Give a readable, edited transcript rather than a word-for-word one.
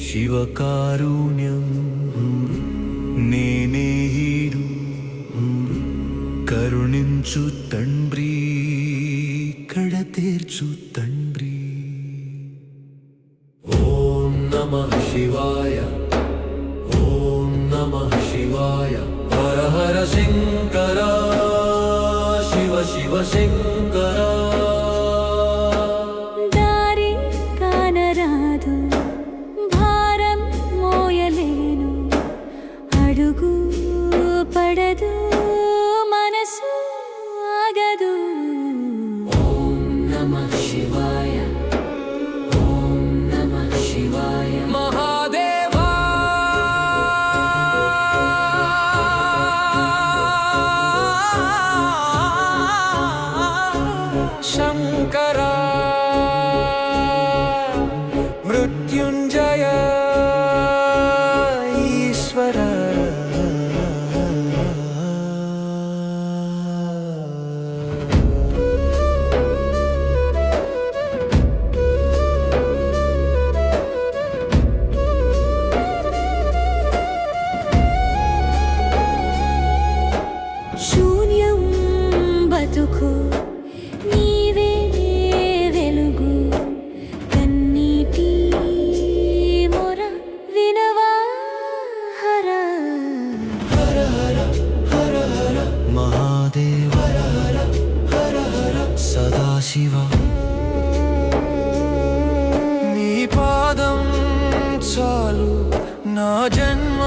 శివకారుణ్యం నేనేరు కరుణించు తండ్రి కడతేర్చు తండ్రి. ఓం నమః శివాయ, ఓం నమః శివాయ. హర హర శంకర, శివ శివ శంకర. పడదు మనసు ఆగదు. ఓం నమః శివాయ, ఓం నమః శివాయ. మహాదేవా శంకరా మృత్యుంజయ ఈశ్వర. శూన్యం బతుకు నీవే వెలుగు, కన్నీటి మొర వినవా హర. హర హర హర హర మహాదేవ. హర హర హర హర సదాశివ. నీ పాదం చాలు నా జన్మ